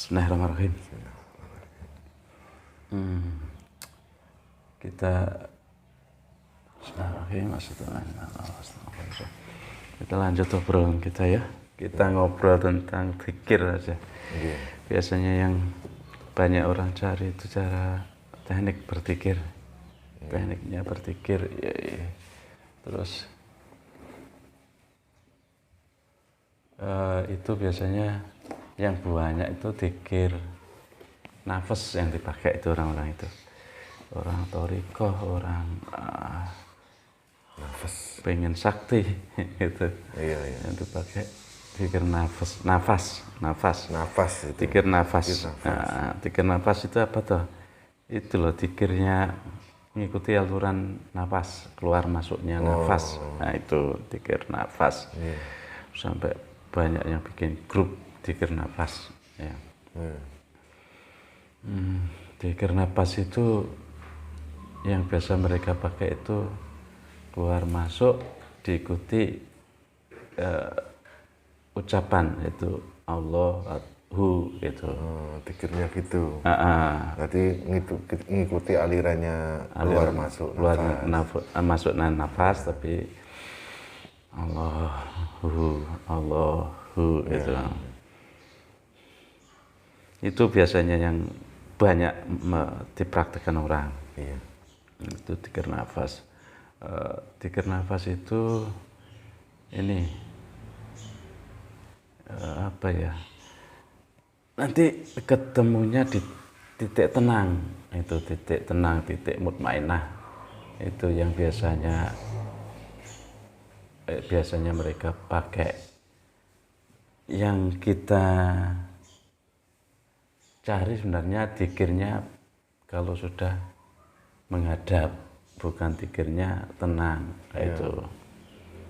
Bismillahirrahmanirrahim. Kita kita lanjut obrolan kita ya. Kita ngobrol tentang zikir aja. Biasanya yang banyak orang cari itu cara teknik berzikir. Tekniknya berzikir ya. Terus itu biasanya yang banyak itu zikir nafas yang dipakai itu orang-orang itu. Orang thariqah, orang nafas pengen sakti gitu. Iya. Yang dipakai zikir nafas itu. zikir nafas. Zikir nafas itu apa tuh? Itu loh zikirnya mengikuti alturan nafas, keluar masuknya nafas. Nah itu zikir nafas. Iya. Sampai banyak yang bikin grup zikir nafas ya. Zikir nafas itu yang biasa mereka pakai itu keluar masuk diikuti ucapan itu Allahu gitu. Zikirnya gitu. Berarti ngikuti alirannya keluar masuk masuk nafas tapi Allahu itu. Itu biasanya yang banyak dipraktikkan orang. Iya. Itu zikir nafas. Zikir nafas itu ini apa ya? Nanti ketemunya di titik tenang. Itu titik tenang, titik mutmainah. Itu yang biasanya mereka pakai. Yang kita cari sebenarnya zikirnya kalau sudah menghadap, bukan zikirnya tenang. Itu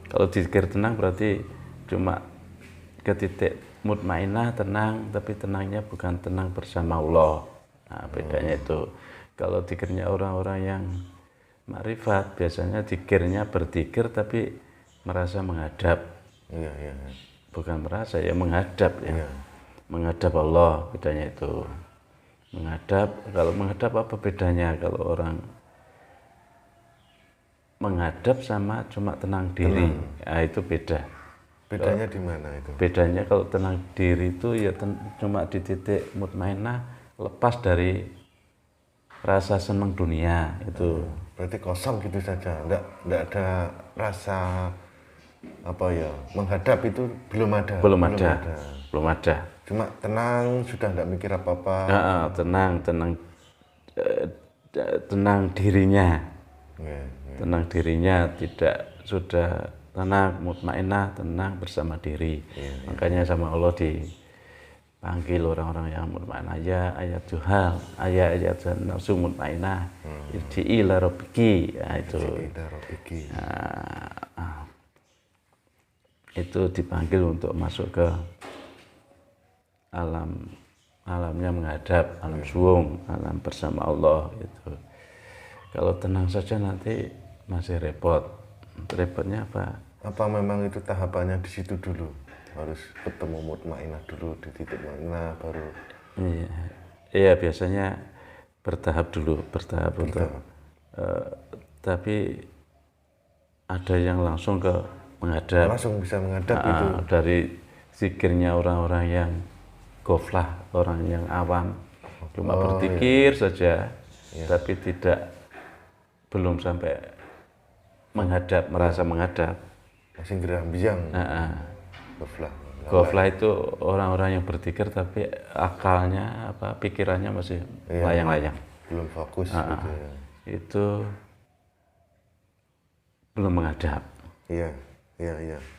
kalau zikir tenang berarti cuma ke titik mutmainah tenang, tapi tenangnya bukan tenang bersama Allah. Nah, bedanya itu. Kalau zikirnya orang-orang yang makrifat biasanya zikirnya berzikir tapi merasa menghadap. Iya. Bukan merasa ya, menghadap ya. Menghadap Allah, bedanya itu. Menghadap, kalau menghadap apa bedanya? Kalau orang menghadap sama cuma tenang diri, nah, itu beda. Bedanya di mana itu? Bedanya kalau tenang diri itu ya cuma di titik mutmainah, lepas dari rasa senang dunia itu. Berarti kosong gitu saja, enggak ada rasa apa ya, menghadap itu belum ada. Cuma tenang, sudah enggak mikir apa-apa. Tenang dirinya. Ya. Tenang dirinya, tidak sudah tenang, mutmainah, tenang bersama diri. Makanya sama Allah dipanggil orang-orang yang mutmainah, ya ayat Tuhan, ayat nafsu mutmainah, irji'i ila rabbiki. Nah, itu. Itu dipanggil untuk masuk ke alamnya menghadap, alam suwung, alam bersama Allah itu. Kalau tenang saja nanti masih repot. Repotnya apa? Apa memang itu tahapannya di situ dulu? Harus ketemu mutmainah dulu di titik mana baru? Iya, biasanya bertahap untuk. Tapi ada yang langsung ke menghadap. Langsung bisa menghadap itu. Dari zikirnya orang-orang yang ghaflah, orang yang awam, cuma berzikir saja, tapi belum sampai menghadap, merasa menghadap. Masih gerah biang. Ghaflah itu orang-orang yang berzikir tapi akalnya, pikirannya masih layang-layang. Belum fokus gitu ya. Itu belum menghadap. Iya.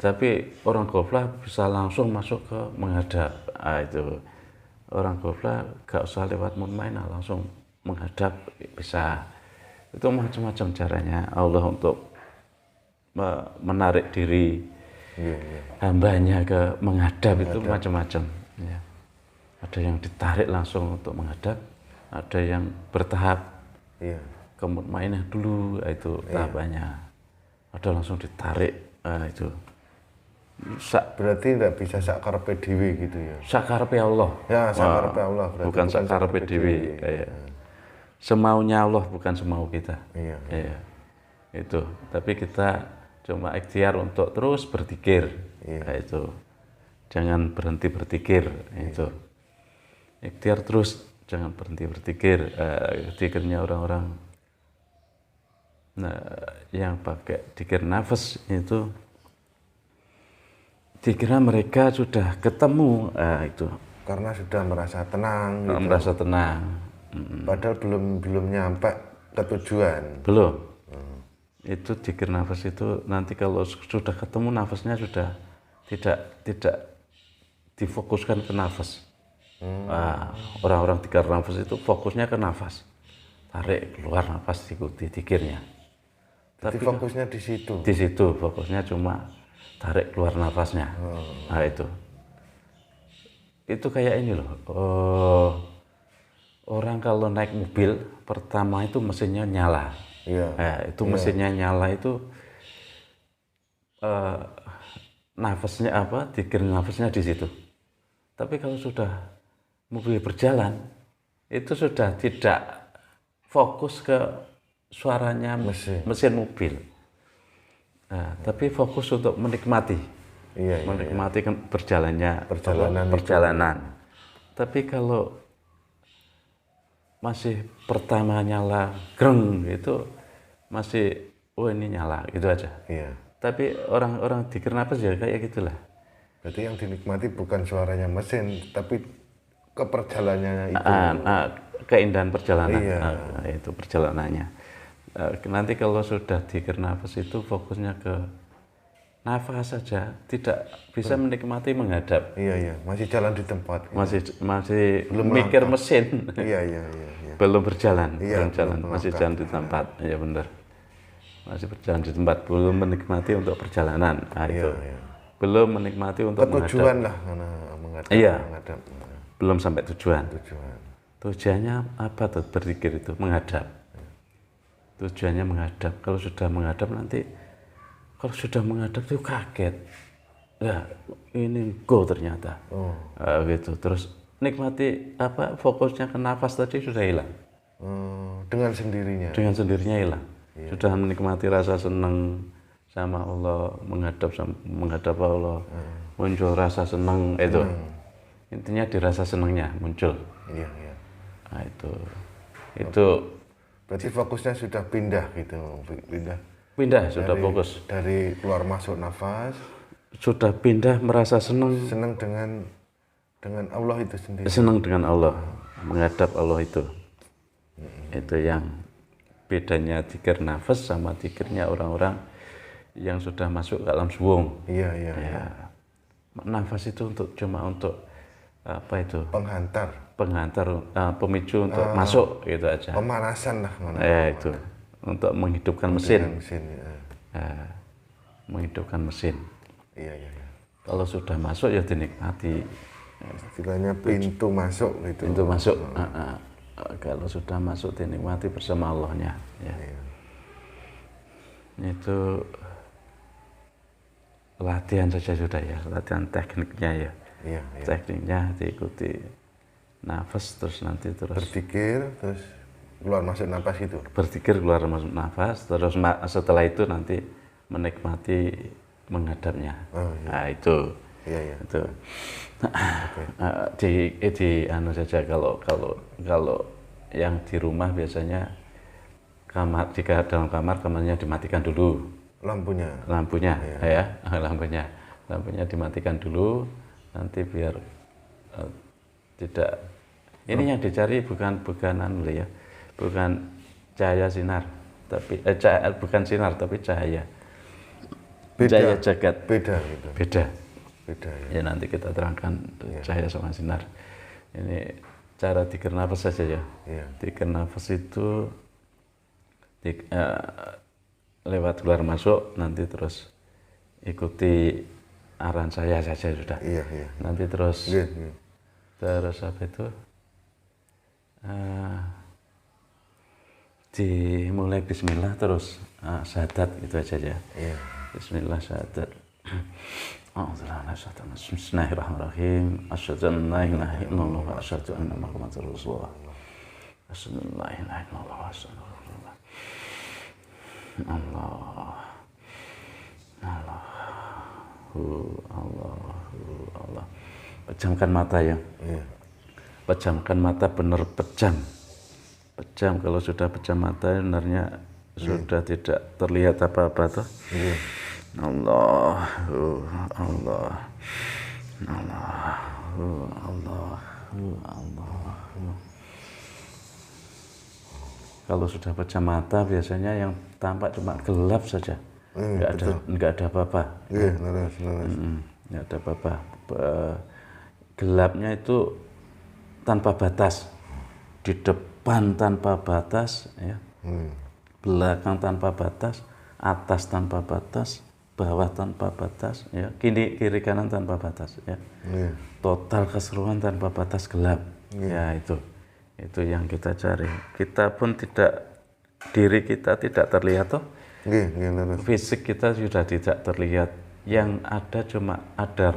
Tapi orang ghaflah bisa langsung masuk ke menghadap. Itu orang ghaflah gak usah lewat mutmainah, langsung menghadap bisa. Itu macam-macam caranya Allah untuk menarik diri hambanya ke menghadap. Itu macam-macam. Ya. Ada yang ditarik langsung untuk menghadap, ada yang bertahap ke mutmainah dulu, itu tahapannya. Ada langsung ditarik, itu Berarti tidak bisa sakarepe dhewe gitu ya. Sakarepe Allah. Ya, sakarepe Allah berarti. Bukan sakarepe dhewe. Kayak semaunya Allah, bukan semau kita. Iya. Iya. Itu. Tapi kita cuma ikhtiar untuk terus berzikir. Kayak itu. Jangan berhenti berzikir. Itu. Ikhtiar terus, jangan berhenti berzikir. Zikirnya orang-orang yang pakai zikir nafas itu dikira mereka sudah ketemu itu Karena sudah merasa tenang gitu. merasa tenang. Padahal belum nyampe ke tujuan. Belum. Itu zikir nafas itu nanti kalau sudah ketemu nafasnya sudah tidak difokuskan ke nafas. Orang-orang zikir nafas itu fokusnya ke nafas, tarik keluar nafas, ikuti zikirnya. Tapi fokusnya di situ. Di situ fokusnya cuma tarik keluar nafasnya. Nah itu kayak ini loh. Orang kalau naik mobil pertama itu mesinnya nyala. Iya. Itu mesinnya nyala itu nafasnya zikir nafasnya di situ. Tapi kalau sudah mobil berjalan itu sudah tidak fokus ke suaranya mesin mobil. Tapi fokus untuk menikmati, menikmati perjalanan. Tapi kalau masih pertama nyala greng itu masih ini nyala gitu aja. Iya. Tapi orang zikir nafas ya kayak gitulah. Berarti yang dinikmati bukan suaranya mesin, tapi keperjalanannya itu. Keindahan perjalanan. Iya. Itu perjalanannya. Nanti kalau sudah zikir nafas itu fokusnya ke nafas saja, tidak bisa menikmati menghadap. Iya, masih jalan di tempat. Masih belum mikir langkah. mesin. Iya. Belum berjalan, Iya, masih jalan di tempat. Iya benar. Masih berjalan di tempat, belum menikmati untuk perjalanan. Itu. Belum menikmati untuk tujuan lah karena menghadap. Iya. Belum sampai tujuan. Tujuan. Tujuannya apa tuh berzikir itu? Menghadap. Tujuannya menghadap. Kalau sudah menghadap nanti, kalau sudah menghadap itu kaget. Ya, ini go ternyata. Gitu. Terus nikmati fokusnya ke nafas tadi sudah hilang. Dengan sendirinya. Dengan sendirinya hilang. Sudah menikmati rasa senang sama Allah, menghadap Allah, muncul rasa senang itu. Intinya di rasa senangnya muncul. Iya. Nah, itu. Berarti fokusnya sudah pindah gitu, Pindah sudah fokus. Dari keluar masuk nafas. Sudah pindah merasa senang. Senang dengan Allah itu sendiri. Senang dengan Allah, menghadap Allah itu. Itu yang bedanya zikir nafas sama zikirnya orang-orang yang sudah masuk ke alam suwung. Iya. Nafas itu cuma untuk Penghantar, pemicu untuk masuk gitu aja. Pemanasan lah. Itu untuk menghidupkan mesin. Menghidupkan mesin. Iya. Kalau sudah masuk ya dinikmati. Istilahnya pintu masuk gitu. Pintu masuk. Kalau sudah masuk dinikmati bersama Allahnya. Ya. Itu latihan saja sudah ya, latihan tekniknya ya. Iya. Tekniknya diikuti nafas terus nanti berzikir terus keluar masuk nafas itu. Berzikir keluar masuk nafas terus setelah itu nanti menikmati menghadapnya. Nah itu. Iya. Itu. Di anu saja kalau yang di rumah biasanya jika dalam kamarnya dimatikan dulu lampunya dimatikan dulu nanti biar tidak ini yang dicari bukan cahaya sinar tapi bukan sinar tapi cahaya jagat beda ya nanti kita terangkan cahaya sama sinar. Ini cara zikir nafas saja ya. Zikir nafas itu lewat keluar masuk nanti terus ikuti arahan saya saja sudah. Iya. Nanti terus terus apa itu dimulai bismillah terus syahadat gitu aja ya. Iya. Bismillah syahadat. Bismillahirrahmanirrahim. Asyhadu an la ilaha illallah wa asyhadu anna Muhammadar Rasulullah. Asyhadu an la ilaha illallah wa asyhadu anna Muhammadar Rasulullah. Allah. Pejamkan mata ya. Pejamkan mata, benar pejam. Pejam, kalau sudah pejam mata sebenarnya sudah tidak terlihat apa-apa tuh. Allah. Kalau sudah pejam mata biasanya yang tampak cuma gelap saja, nggak ada apa-apa. Nggak ada apa-apa. Gelapnya itu tanpa batas, di depan tanpa batas, ya. Belakang tanpa batas, atas tanpa batas, bawah tanpa batas, ya. Kiri kanan tanpa batas, ya. Total keseluruhan tanpa batas, gelap. Ya, itu yang kita cari. Kita pun diri kita tidak terlihat toh. Fisik kita sudah tidak terlihat. Yang ada cuma ada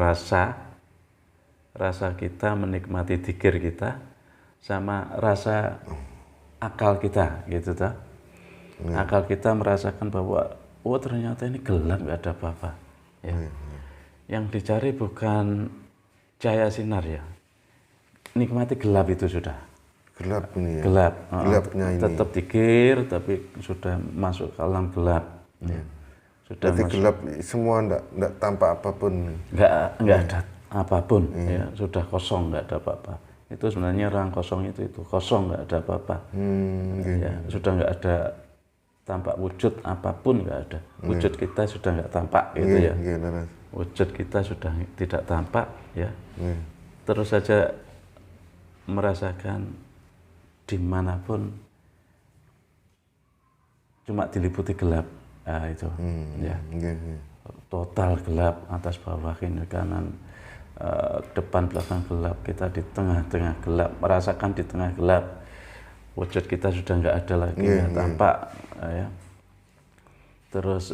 rasa kita menikmati dzikir kita, sama rasa akal kita, gitu toh. Akal kita merasakan bahwa ternyata ini gelap, nggak ada apa-apa, ya. Yang dicari bukan cahaya sinar, ya. Nikmati gelap itu sudah. Gelap ini ya. Gelapnya ini. Tetap dzikir tapi sudah masuk ke alam gelap. Ya. Sudah berarti gelap semua enggak tampak apapun. Enggak ada apapun, ya. Sudah kosong, enggak ada apa-apa. Itu sebenarnya orang kosong itu kosong, enggak ada apa-apa. Ya, sudah enggak ada tampak wujud apapun, enggak ada. Wujud kita sudah enggak tampak, gitu ya. Wujud kita sudah tidak tampak, ya. Terus saja merasakan dimanapun cuma diliputi gelap. Nah, itu, ya. Total gelap, atas bawah, kiri kanan, depan belakang gelap. Kita di tengah-tengah gelap, merasakan di tengah gelap. Wujud kita sudah nggak ada lagi, nggak tampak, ya. Terus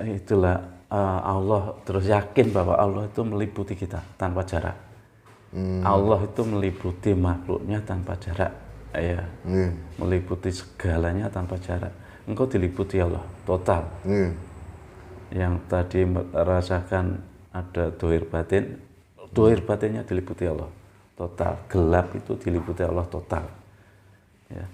itulah Allah, terus yakin bahwa Allah itu meliputi kita tanpa jarak. Allah itu meliputi makhluknya tanpa jarak, ya. Meliputi segalanya tanpa jarak. Engkau diliputi Allah total. Yang tadi merasakan ada dohir batinnya diliputi Allah total. Gelap itu diliputi Allah total, ya.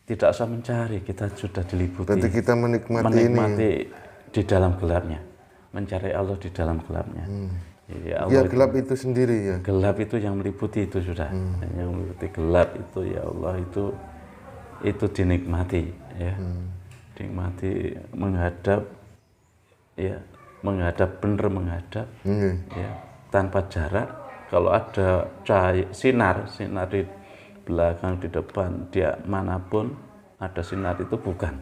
Tidak usah mencari, kita sudah diliputi. Berarti kita menikmati ini di dalam gelapnya, mencari Allah di dalam gelapnya. Ya, Allah gelap itu sendiri, ya. Gelap itu yang meliputi itu sudah. Yang meliputi gelap itu, ya Allah, itu dinikmati, ya. Dinikmati, menghadap, ya, benar menghadap, ya, tanpa jarak. Kalau ada cahaya sinar di belakang, di depan, dia manapun ada sinar, itu bukan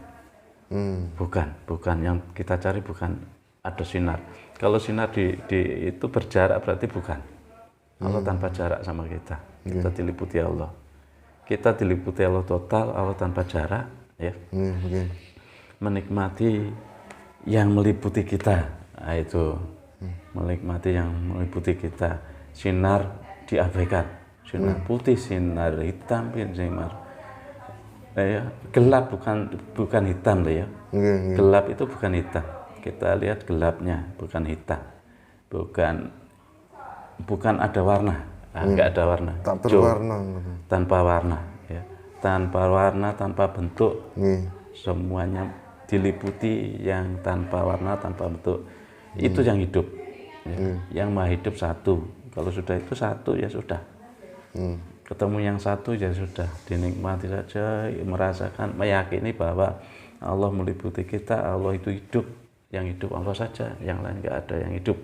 yang kita cari, bukan ada sinar. Kalau sinar itu berjarak, berarti bukan. Allah tanpa jarak sama kita. Kita diliputi Allah. Kita diliputi Allah total, Allah tanpa jarak, ya. Menikmati yang meliputi kita. Nah, itu. Menikmati yang meliputi kita. Sinar diabaikan. Sinar putih, sinar hitam, sinar, ya. Gelap bukan hitam, ya. Gelap itu bukan hitam. Kita lihat gelapnya, bukan hitam, bukan ada warna, enggak ada warna, tak berwarna, tanpa warna, ya. Tanpa warna, tanpa bentuk, semuanya diliputi yang tanpa warna, tanpa bentuk. Itu yang hidup, ya. Yang maha hidup satu. Kalau sudah itu satu, ya sudah. Ketemu yang satu, ya sudah, dinikmati saja, merasakan, meyakini bahwa Allah meliputi kita, Allah itu hidup. Yang hidup Allah saja, yang lain nggak ada yang hidup.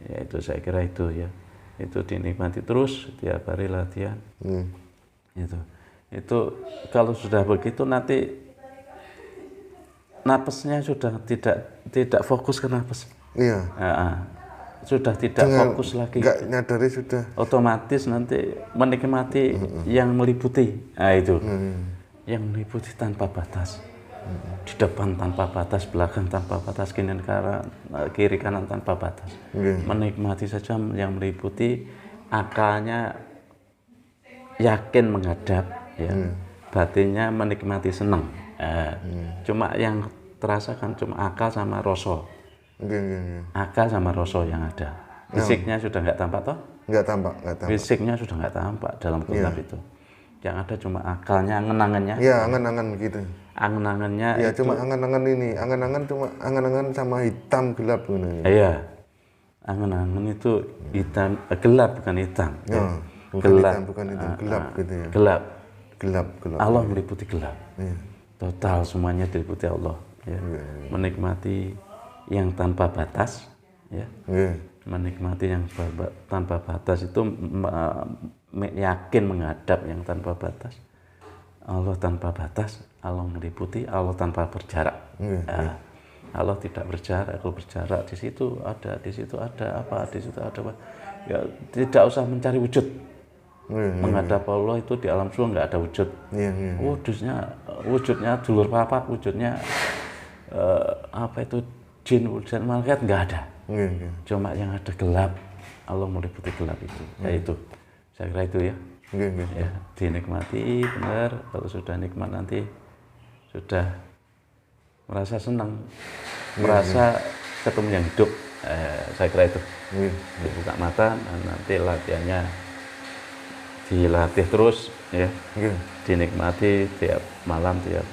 Ya, itu saya kira itu, ya. Itu dinikmati terus tiap hari latihan. Itu kalau sudah begitu nanti napasnya sudah tidak fokus ke napas. Sudah tidak fokus lagi. Nggak nyadari sudah. Otomatis nanti menikmati yang meliputi. Nah, itu. Yang meliputi tanpa batas. Di depan tanpa batas, belakang tanpa batas, kiri kanan tanpa batas. Menikmati saja yang meliputi, akalnya yakin menghadap, ya. Batinnya menikmati senang. Cuma yang terasa kan cuma akal sama rasa. Akal sama rasa yang ada. Fisiknya sudah nggak tampak toh? Nggak tampak. Fisiknya sudah nggak tampak dalam gelap itu. Yang ada cuma akalnya, angan-angannya. Iya, angan-angan gitu. Angan-angannya. Ya cuma angan-angan ini, angan-angan sama hitam gelap gitu. Iya, angan-angan itu hitam, gelap bukan hitam. Ya, bukan gelap, hitam, bukan hitam, gelap gitu ya. Gelap. Allah meliputi gelap. Ya. Total semuanya diliputi Allah. Ya. Menikmati yang tanpa batas, ya. Menikmati yang tanpa batas itu yakin menghadap yang tanpa batas. Allah tanpa batas, Allah meliputi, Allah tanpa berjarak. Allah tidak berjarak, kalau berjarak di situ ada apa, di situ ada apa. Ya, tidak usah mencari wujud. Menghadap Allah itu di alam suah nggak ada wujud. Wujudnya dulur papa, wujudnya apa itu jin, wujud malaikat nggak ada. Cuma yang ada gelap, Allah meliputi gelap itu. Ya itu, saya kira itu ya. Ya, dinikmati benar. Kalau sudah nikmat nanti sudah merasa senang, merasa ketemu yang hidup. Saya kira itu. Buka mata, nanti latihannya dilatih terus, ya. Dinikmati tiap malam, tiap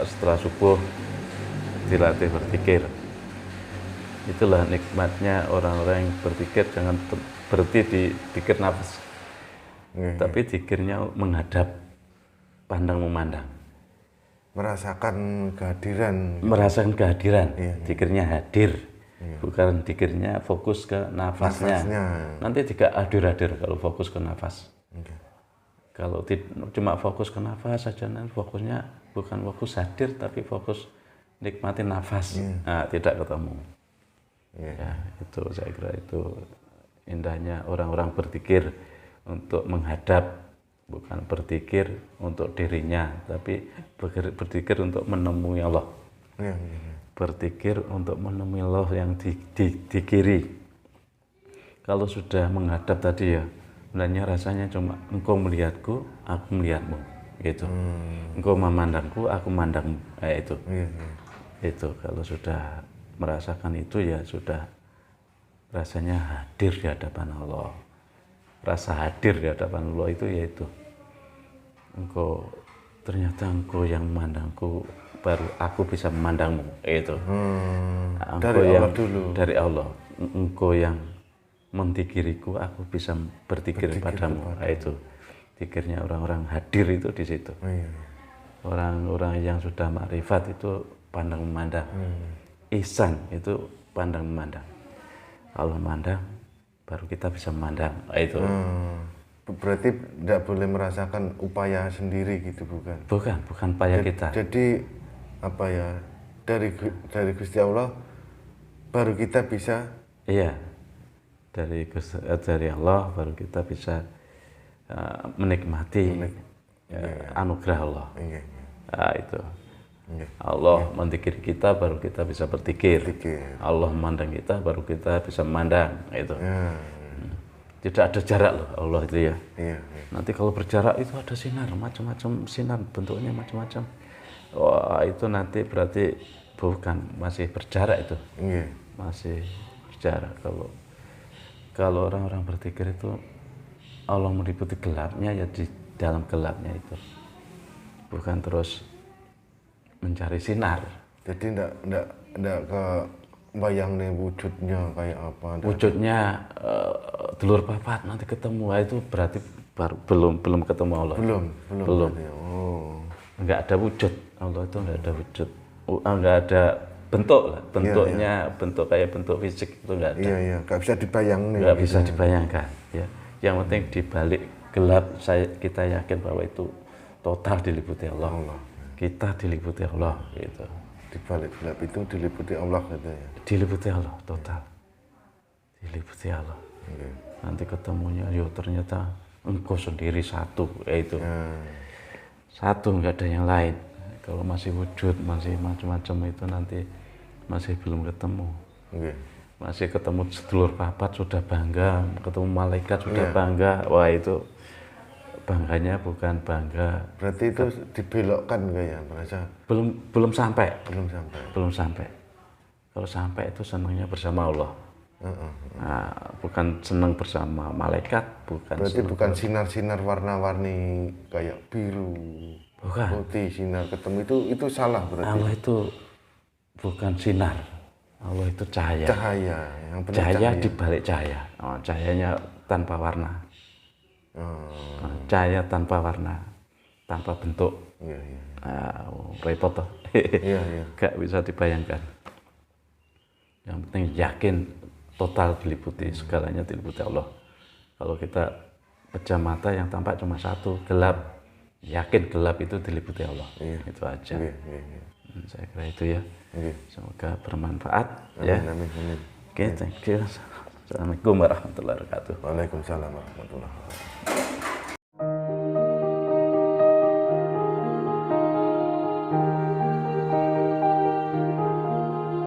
setelah subuh dilatih berpikir. Itulah nikmatnya orang-orang yang berpikir, jangan berhenti di pikir nafas. Tapi pikirnya menghadap, pandang memandang. Merasakan kehadiran. Merasakan kehadiran, pikirnya hadir. Bukan pikirnya fokus ke nafasnya. Nanti tidak hadir kalau fokus ke nafas. Kalau cuma fokus ke nafas saja, nanti fokusnya bukan fokus hadir, tapi fokus nikmati nafas. Nah, tidak ketemu. Ya, itu saya kira itu indahnya orang-orang berpikir untuk menghadap, bukan berpikir untuk dirinya, tapi berpikir untuk menemui Allah. Berpikir untuk menemui Allah yang di kiri. Kalau sudah menghadap tadi ya, sebenarnya rasanya cuma engkau melihatku, aku melihatmu, gitu. Engkau memandangku, aku memandangmu, itu. Itu kalau sudah merasakan itu ya sudah rasanya hadir di hadapan Allah. Rasa hadir di hadapan Allah itu yaitu ternyata engkau yang memandangku, baru aku bisa memandangmu, itu. Dari Allah dulu. Dari Allah. Engkau yang mentikiriku, aku bisa berpikir padamu. Itu pikirnya orang-orang hadir itu di situ. Orang-orang yang sudah makrifat itu pandang memandang. Ihsan itu pandang memandang. Kalau memandang, baru kita bisa memandang. Itu. Berarti tidak boleh merasakan upaya sendiri gitu, bukan? Bukan upaya kita. Jadi apa ya, dari Gusti Allah baru kita bisa. Iya, dari Allah baru kita bisa menikmati anugerah Allah. Itu. Allah mendikir kita, baru kita bisa berpikir. Allah memandang kita, baru kita bisa memandang. Itu. Tidak ada jarak loh Allah itu ya. Nanti kalau berjarak itu ada sinar, macam-macam sinar, bentuknya macam-macam. Wah, itu nanti berarti bukan, masih berjarak itu. Masih berjarak. Kalau orang-orang berpikir itu Allah meliputi gelapnya, ya di dalam gelapnya itu. Bukan terus mencari sinar. Jadi enggak ke bayang nih wujudnya kayak apa. Wujudnya dulur papat nanti ketemu, itu berarti belum ketemu Allah. Belum. Enggak ada wujud. Allah itu enggak ada wujud. Enggak ada bentuk lah. Bentuknya bentuk kayak bentuk fisik itu enggak ada. Enggak bisa dibayangkan. Enggak bisa dibayangkan, ya. Yang penting di balik gelap kita yakin bahwa itu total diliputi Allah. Kita diliputi Allah, gitu. Di balik gelap itu diliputi Allah, gitu ya. Diliputi Allah total. Diliputi Allah. Nanti ketemunya, ternyata engkau sendiri satu, itu. Satu, nggak ada yang lain. Kalau masih wujud, masih macam-macam itu nanti masih belum ketemu. Nggih. Masih ketemu sedulur papat sudah bangga, ketemu malaikat sudah bangga. Wah itu bangganya bukan bangga. Berarti itu dibelokkan kayak merasa Belum sampai. belum sampai. Belum sampai. Kalau sampai itu senangnya bersama Allah. Nah, bukan senang bersama malaikat, bukan. Berarti bukan sinar-sinar warna-warni kayak biru, Bukan. putih, sinar ketemu itu salah berarti. Allah itu bukan sinar. Allah itu cahaya. Cahaya, yang benar Cahaya di balik cahaya. Oh, cahayanya tanpa warna. Cahaya tanpa warna, tanpa bentuk. Iya, iya. Repot toh. Iya, iya. Gak bisa dibayangkan. Yang penting yakin total diliputi, segalanya diliputi Allah. Kalau kita pejam mata yang tampak cuma satu, gelap. Yakin gelap itu diliputi Allah. Iya. Itu aja. Iya, iya, iya. Saya kira itu ya. Iya. Semoga bermanfaat. Amin, Ya. amin, amin. Oke, thank you. Assalamualaikum warahmatullahi wabarakatuh. Waalaikumsalam warahmatullahi wabarakatuh.